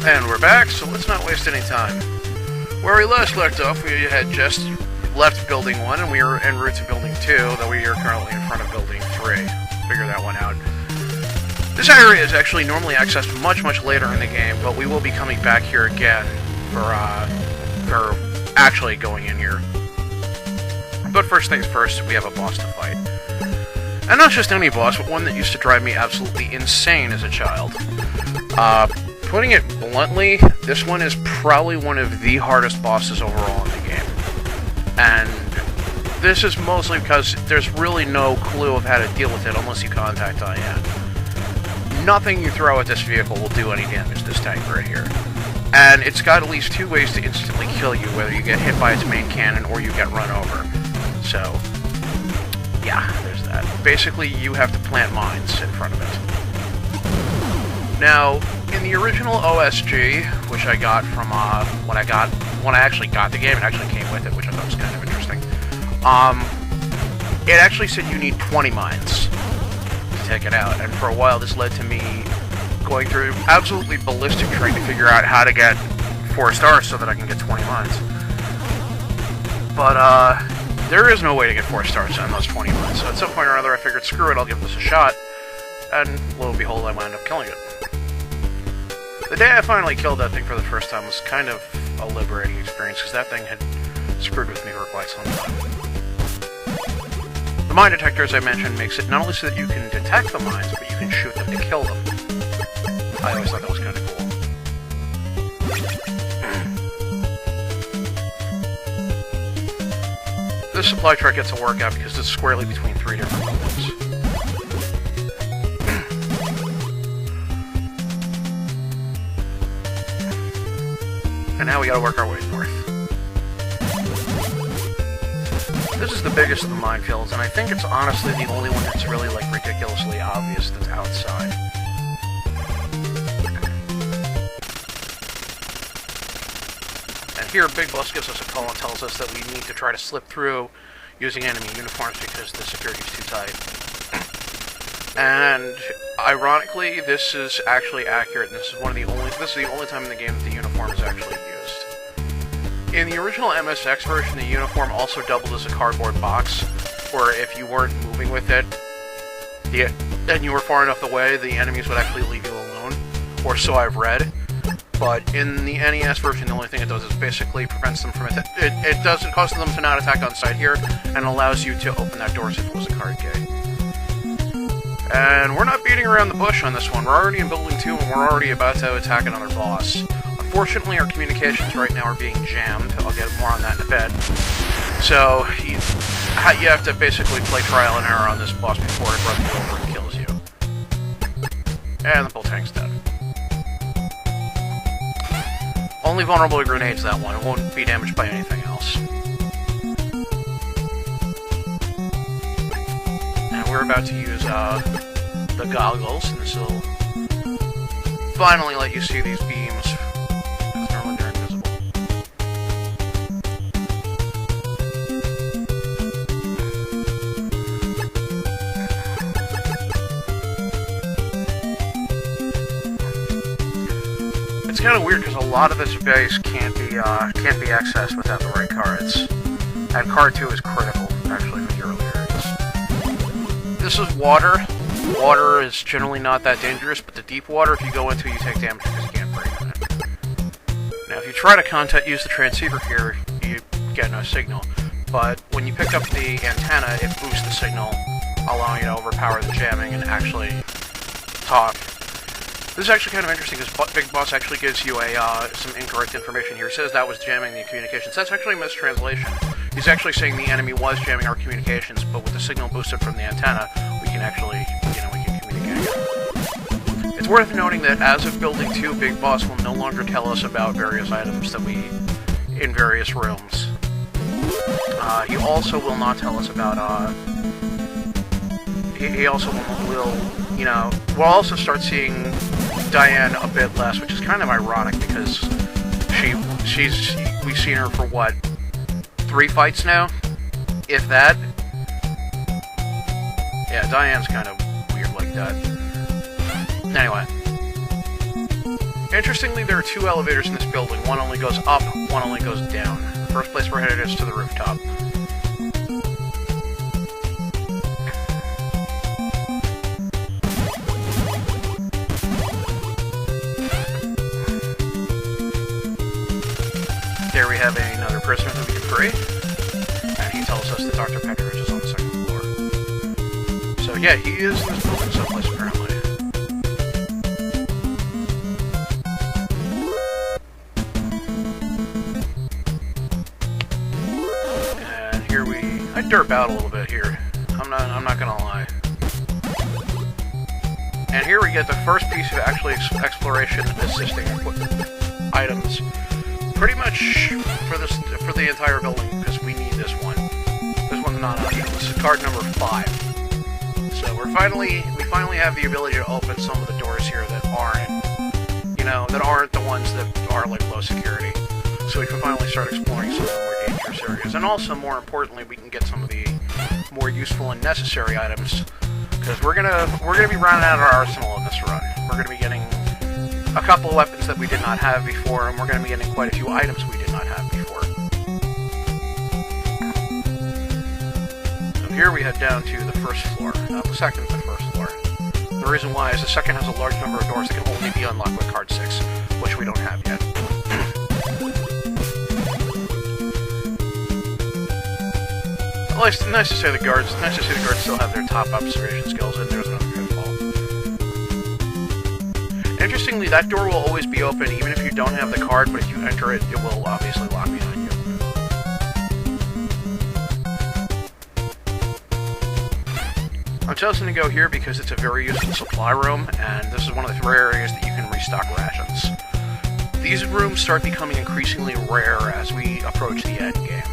And we're back, so let's not waste any time. Where we last left off, we had just left Building 1, and we were en route to Building 2, though we are currently in front of Building 3. Figure that one out. This area is actually normally accessed much, much later in the game, but we will be coming back here again for actually going in here. But first things first, we have a boss to fight. And not just any boss, but one that used to drive me absolutely insane as a child. Putting it bluntly, this one is probably one of the hardest bosses overall in the game. And this is mostly because there's really no clue of how to deal with it unless you contact Diane. Nothing you throw at this vehicle will do any damage, this tank right here. And it's got at least two ways to instantly kill you, whether you get hit by its main cannon or you get run over. So, yeah, there's that. Basically, you have to plant mines in front of it. Now, in the original OSG, which I got from when I actually got the game, it actually came with it, which I thought was kind of interesting. It actually said you need 20 mines to take it out, and for a while this led to me going through absolutely ballistic trying to figure out how to get 4 stars so that I can get 20 mines. But there is no way to get 4 stars on those 20 mines, so at some point or other I figured, screw it, I'll give this a shot, and lo and behold, I wound up killing it. The day I finally killed that thing for the first time was kind of a liberating experience, because that thing had screwed with me for quite some time. The mine detector, as I mentioned, makes it not only so that you can detect the mines, but you can shoot them to kill them. I always thought that was kind of cool. This supply truck gets a workout because it's squarely between 3 different buildings. And now we gotta work our way north. This is the biggest of the minefields, and I think it's honestly the only one that's really, like, ridiculously obvious that's outside. And here, Big Boss gives us a call and tells us that we need to try to slip through using enemy uniforms because the security's too tight. And ironically, this is actually accurate, and this is the only time in the game that the uniform is actually used. In the original MSX version, the uniform also doubled as a cardboard box, where if you weren't moving with it, and you were far enough away, the enemies would actually leave you alone, or so I've read. But in the NES version, the only thing it does is basically prevents them from it doesn't cause them to not attack on sight here, and allows you to open that door as if it was a card gate. And we're not beating around the bush on this one. We're already in Building 2, and we're already about to attack another boss. Unfortunately, our communications right now are being jammed. I'll get more on that in a bit. So, you have to basically play trial and error on this boss before it runs you over and kills you. And the bull tank's dead. Only vulnerable to grenades, that one. It won't be damaged by anything else. And we're about to use the goggles, and this will finally let you see these beams. Normally they're invisible. It's kind of weird because a lot of this base can't be accessed without the right cards. And card 2 is critical, actually, for the early areas. This is water. Water is generally not that dangerous, but the deep water, if you go into it, you take damage because you can't breathe in it. Now, if you try to use the transceiver here, you get no signal. But when you pick up the antenna, it boosts the signal, allowing you to overpower the jamming and actually talk. This is actually kind of interesting because Big Boss actually gives you some incorrect information here. He says that was jamming the communications. That's actually a mistranslation. He's actually saying the enemy was jamming our communications, but with the signal boosted from the antenna, we can actually, we can communicate. It's worth noting that as of Building 2, Big Boss will no longer tell us about various items that in various rooms. He also will not tell us about, he also we'll also start seeing Diane a bit less, which is kind of ironic because we've seen her for what, 3 fights now? If that? Yeah, Diane's kind of weird like that. Anyway. Interestingly, there are two elevators in this building. One only goes up, one only goes down. The first place we're headed is to the rooftop. There we have another prisoner that we can free. And he tells us that Dr. Petrovich is on the second floor. So yeah, he is in this building someplace apparently. And here I derp out a little bit here. I'm not gonna lie. And here we get the first piece of actually exploration assisting items. Pretty much for the entire building, because we need this one. This one's not optional. This is card number 5. So we finally have the ability to open some of the doors here that aren't the ones that are like low security. So we can finally start exploring some of the more dangerous areas, and also more importantly, we can get some of the more useful and necessary items, because we're gonna be running out of our arsenal in this run. We're gonna be getting a couple of weapons that we did not have before, and we're going to be getting quite a few items we did not have before. So here we head down to the first floor, not the second, but the first floor. The reason why is the second has a large number of doors that can only be unlocked with card 6, which we don't have yet. Well, it's nice to see the guards still have their top observation skills, and there's another pitfall. Interestingly, that door will always be open even if you don't have the card, but if you enter it, it will obviously lock behind you. I'm choosing to go here because it's a very useful supply room, and this is one of the rare areas that you can restock rations. These rooms start becoming increasingly rare as we approach the end game.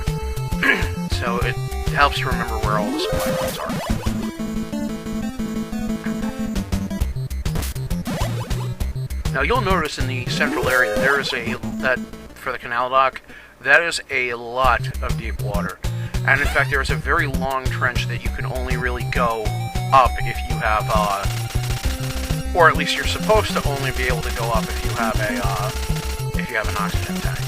So it helps to remember where all the supply rooms are. Now you'll notice in the central area that for the canal dock, that is a lot of deep water. And in fact, there is a very long trench that you can only really go up if you have, or at least you're supposed to only be able to go up if you have an oxygen tank.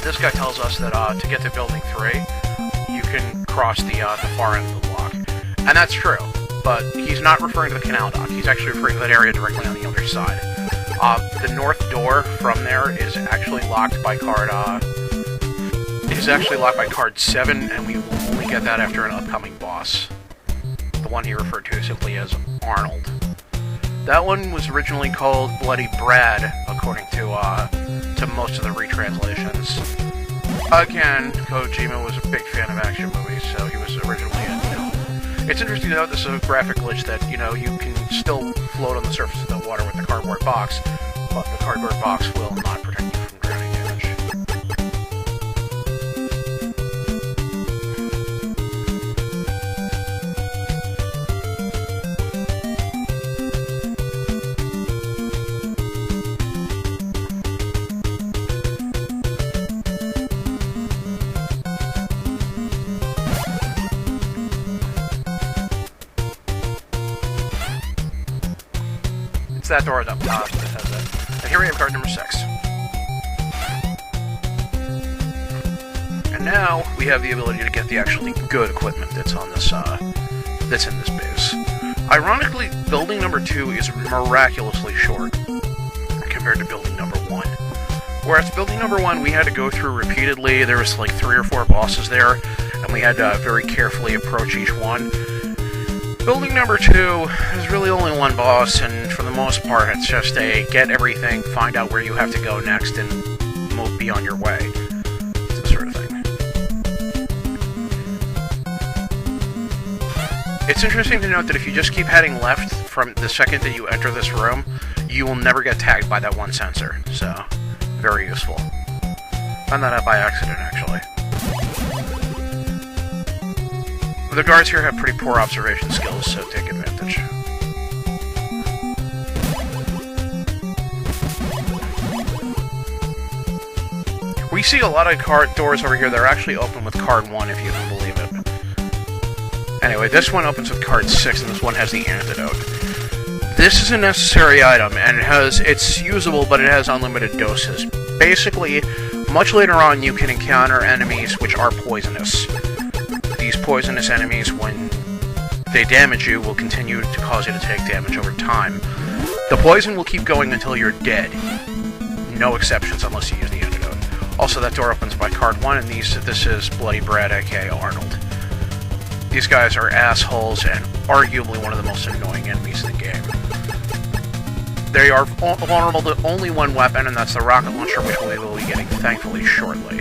This guy tells us that to get to Building 3, you can cross the far end of the block. And that's true, but he's not referring to the canal dock. He's actually referring to that area directly on the other side. The north door from there is actually locked by card 7, and we will only get that after an upcoming boss. The one he referred to simply as Arnold. That one was originally called Bloody Brad, according to most of the retranslations. Again, Kojima was a big fan of action movies, so he was originally in. It's interesting to note this is a graphic glitch that, you can still float on the surface of the water with the cardboard box, but the cardboard box will not protect you from drowning damage. That door is up top that has it. And here we have card number 6. And now we have the ability to get the actually good equipment that's on this that's in this base. Ironically, building number 2 is miraculously short compared to building number 1. Whereas building number 1 we had to go through repeatedly. There was like 3 or 4 bosses there, and we had to very carefully approach each one. Building number 2 is really only one boss, and for the most part, it's just a get everything, find out where you have to go next, and be on your way. It's that sort of thing. It's interesting to note that if you just keep heading left from the second that you enter this room, you will never get tagged by that one sensor, so very useful. Found that out by accident, actually. The guards here have pretty poor observation skills, so take advantage. We see a lot of card doors over here that are actually open with card 1, if you can believe it. Anyway, this one opens with card 6, and this one has the antidote. This is a necessary item, and it's usable, but it has unlimited doses. Basically, much later on, you can encounter enemies which are poisonous. These poisonous enemies, when they damage you, will continue to cause you to take damage over time. The poison will keep going until you're dead. No exceptions unless you use the antidote. Also, that door opens by card 1, and this is Bloody Brad, aka Arnold. These guys are assholes and arguably one of the most annoying enemies in the game. They are vulnerable to only one weapon, and that's the rocket launcher, which we will be getting, thankfully, shortly.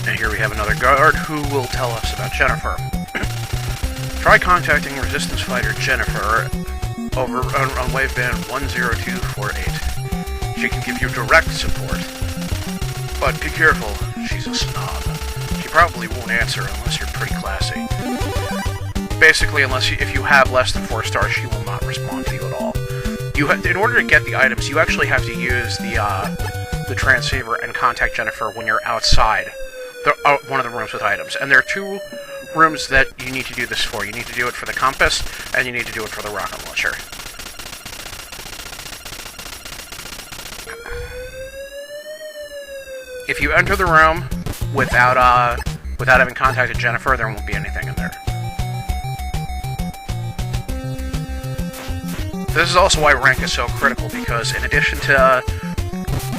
And here we have another guard who will tell us about Jennifer. Try contacting Resistance Fighter Jennifer over on waveband 10248. She can give you direct support. But be careful, she's a snob. She probably won't answer unless you're pretty classy. Basically, if you have less than 4 stars, she will not respond to you at all. In order to get the items, you actually have to use the transceiver and contact Jennifer when you're outside one of the rooms with items. And there are 2 rooms that you need to do this for. You need to do it for the compass, and you need to do it for the rocket launcher. If you enter the room without having contacted Jennifer, there won't be anything in there. This is also why rank is so critical, because in addition to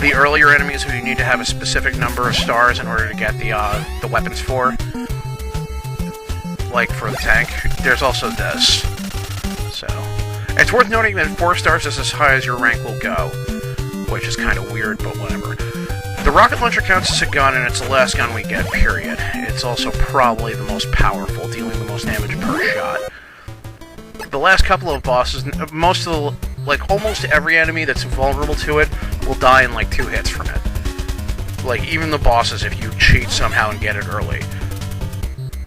the earlier enemies who you need to have a specific number of stars in order to get the weapons for, like for the tank, there's also this. So, it's worth noting that 4 stars is as high as your rank will go, which is kind of weird, but whatever. The rocket launcher counts as a gun, and it's the last gun we get, period. It's also probably the most powerful, dealing the most damage per shot. The last couple of bosses, almost every enemy that's vulnerable to it will die in like 2 hits from it. Like, even the bosses, if you cheat somehow and get it early.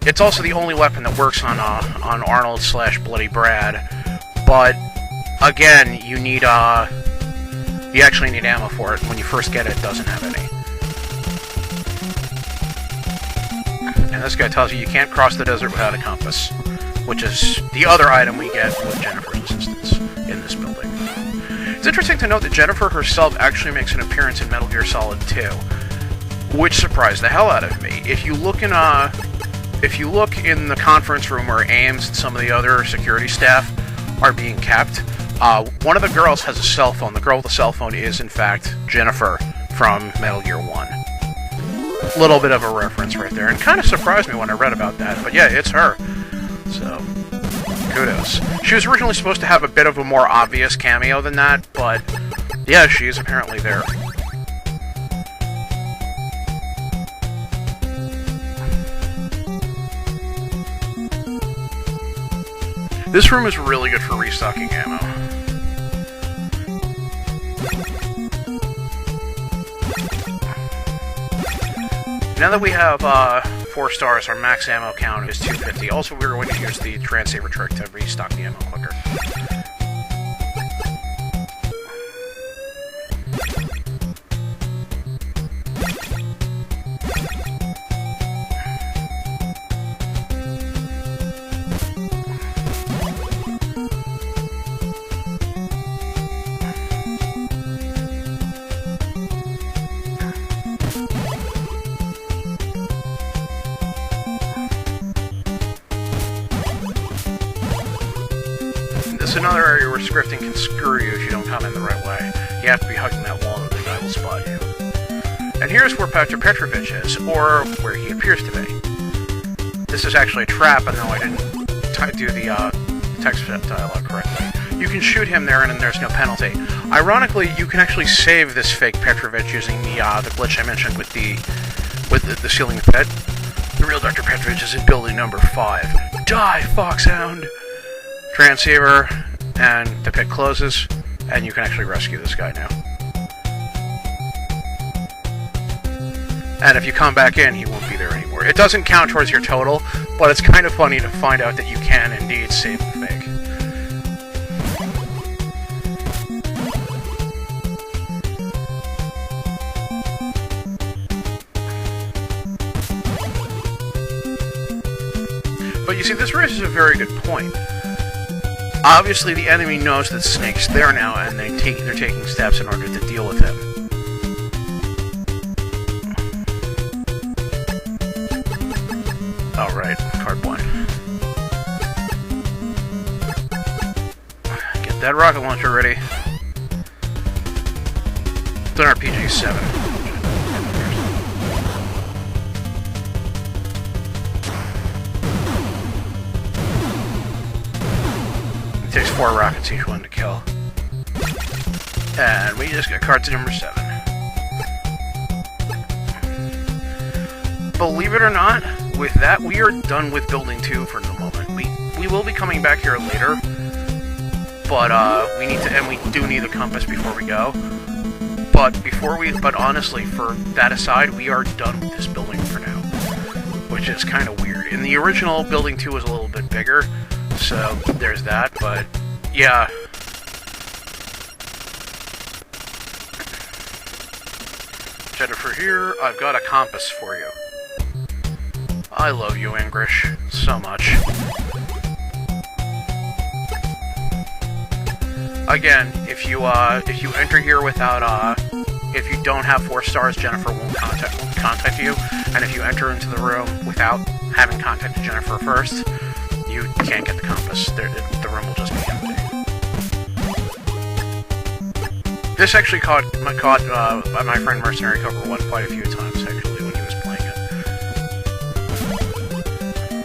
It's also the only weapon that works on Arnold / Bloody Brad, but again, you actually need ammo for it. When you first get it, it doesn't have any. And this guy tells you can't cross the desert without a compass, which is the other item we get with Jennifer's assistance in this building. It's interesting to note that Jennifer herself actually makes an appearance in Metal Gear Solid 2, which surprised the hell out of me. If you look in the conference room where Ames and some of the other security staff are being kept, one of the girls has a cell phone. The girl with the cell phone is, in fact, Jennifer from Metal Gear 1. A little bit of a reference right there, and kind of surprised me when I read about that, but yeah, it's her. So, kudos. She was originally supposed to have a bit of a more obvious cameo than that, but yeah, she is apparently there. This room is really good for restocking ammo. Now that we have 4 stars, our max ammo count is 250. Also, we're going to use the transceiver trick to restock the ammo quicker. This is another area where scripting can screw you if you don't come in the right way. You have to be hugging that wall and the guy will spot you. And here's where Petr Petrovich is, or where he appears to be. This is actually a trap, and though I didn't do the text dialogue correctly. You can shoot him there, and then there's no penalty. Ironically, you can actually save this fake Petrovich using the glitch I mentioned with the ceiling pit. The real Dr. Petrovich is in building number 5. Die, Foxhound! Transceiver, and the pit closes, and you can actually rescue this guy now. And if you come back in, he won't be there anymore. It doesn't count towards your total, but it's kind of funny to find out that you can indeed save the fake. But you see, this raises a very good point. Obviously, the enemy knows that Snake's there now, and they're taking steps in order to deal with him. Alright, card one. Get that rocket launcher ready. It's an RPG-7. It takes 4 rockets each one to kill. And we just got card to number 7. Believe it or not, with that, we are done with building 2 for the moment. We will be coming back here later, but we need to, and we do need a compass before we go. But honestly, for that aside, we are done with this building for now, which is kind of weird. In the original, building 2 was a little bit bigger, so there's that. But yeah. Jennifer here, I've got a compass for you. I love you, Ingrish, so much. Again, if you enter here without if you don't have 4 stars, Jennifer won't contact you. And if you enter into the room without having contacted Jennifer first, you can't get the compass. The room will just be empty. This actually caught my friend Mercenary Cobra 1 quite a few times, actually, when he was playing it.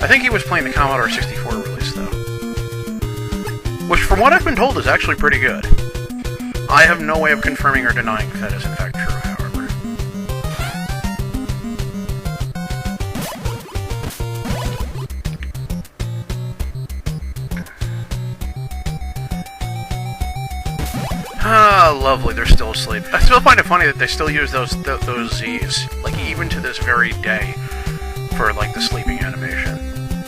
I think he was playing the Commodore 64 release, though. Which, from what I've been told, is actually pretty good. I have no way of confirming or denying if that is in fact true, however. Ah, lovely, they're still asleep. I still find it funny that they still use those Z's, like, even to this very day, for, like, the sleeping animation.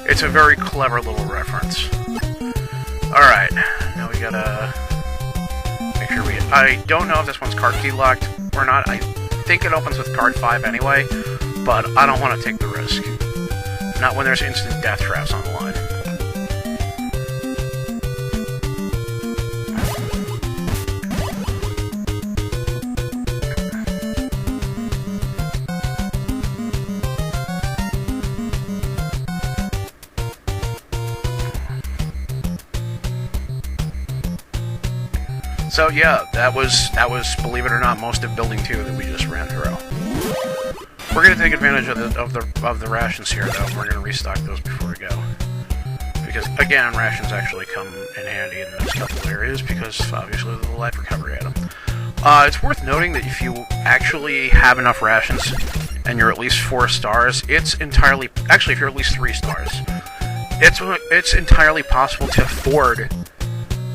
It's a very clever little reference. Alright, now we gotta make sure we... I don't know if this one's card key locked or not. I think it opens with card 5 anyway, but I don't want to take the risk. Not when there's instant death traps on the line. So yeah, that was, believe it or not, most of building 2 that we just ran through. We're gonna take advantage of the rations here, though. We're gonna restock those before we go, because again, rations actually come in handy in those couple areas because obviously of the life recovery item. It's worth noting that if you actually have enough rations and you're at least 4 stars, it's entirely, actually, if you're at least 3 stars, it's entirely possible to ford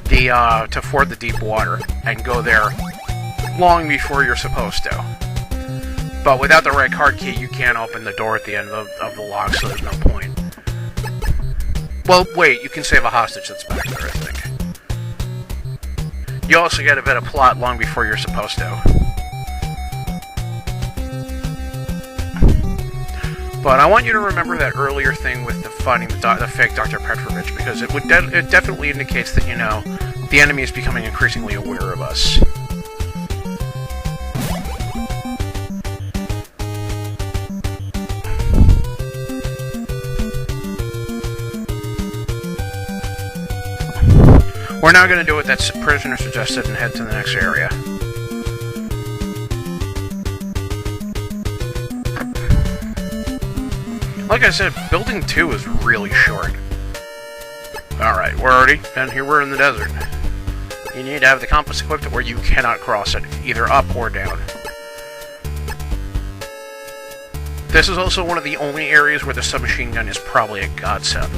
the deep water and go there long before you're supposed to. But without the right card key, you can't open the door at the end of the lock, so there's no point. Well, wait, you can save a hostage that's back there, I think. You also get a bit of plot long before you're supposed to. But I want you to remember that earlier thing with the finding the fake Dr. Petrovich, because it definitely indicates that, you know, the enemy is becoming increasingly aware of us. We're now going to do what that prisoner suggested and head to the next area. Like I said, building 2 is really short. Alright, and here we're in the desert. You need to have the compass equipped where you cannot cross it, either up or down. This is also one of the only areas where the submachine gun is probably a godsend,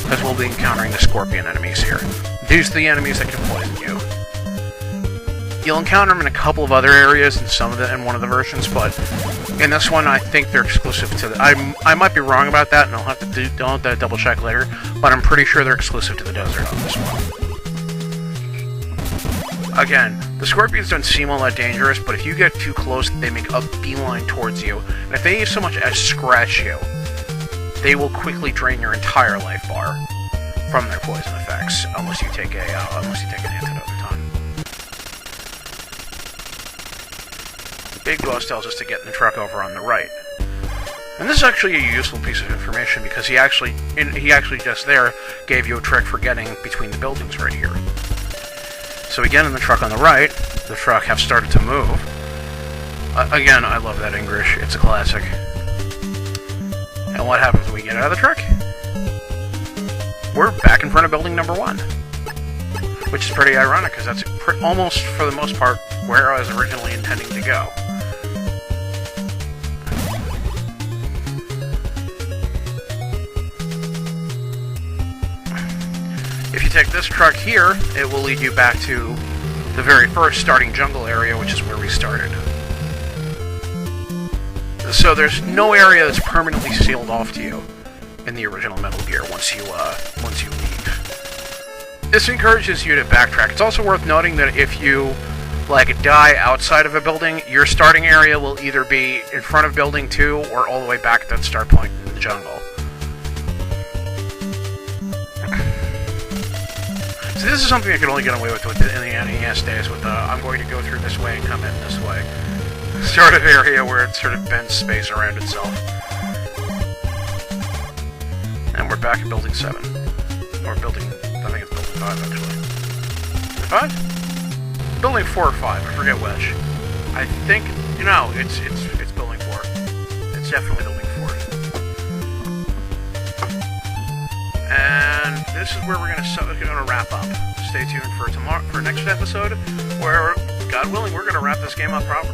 because we'll be encountering the scorpion enemies here. These are the enemies that can poison you. You'll encounter them in a couple of other areas in one of the versions, but in this one, I think they're exclusive to the... I might be wrong about that, and I'll have to double check later, but I'm pretty sure they're exclusive to the desert on this one. Again, the scorpions don't seem all that dangerous, but if you get too close, they make a beeline towards you, and if they so much as scratch you, they will quickly drain your entire life bar from their poison effects, unless you take an antidote a ton. The big boss tells us to get in the truck over on the right. And this is actually a useful piece of information because he actually just there gave you a trick for getting between the buildings right here. So we get in the truck on the right. The truck have started to move. Again, I love that English. It's a classic. And what happens when we get out of the truck? We're back in front of building number 1. Which is pretty ironic because that's almost, for the most part, where I was originally intending to go. If you take this truck here, it will lead you back to the very first starting jungle area, which is where we started. So there's no area that's permanently sealed off to you in the original Metal Gear once you leave. This encourages you to backtrack. It's also worth noting that if you die outside of a building, your starting area will either be in front of building 2 or all the way back at that start point in the jungle. So this is something I could only get away with in the NES days with I'm going to go through this way and come in this way. Sort of area where it sort of bends space around itself. And we're back at building 7. Or building, I think it's building 5 actually. 5? Building 4 or 5, I forget which. I think, it's building 4. It's definitely building 4. And this is where we're gonna wrap up. Stay tuned for next episode, where, God willing, we're gonna wrap this game up proper.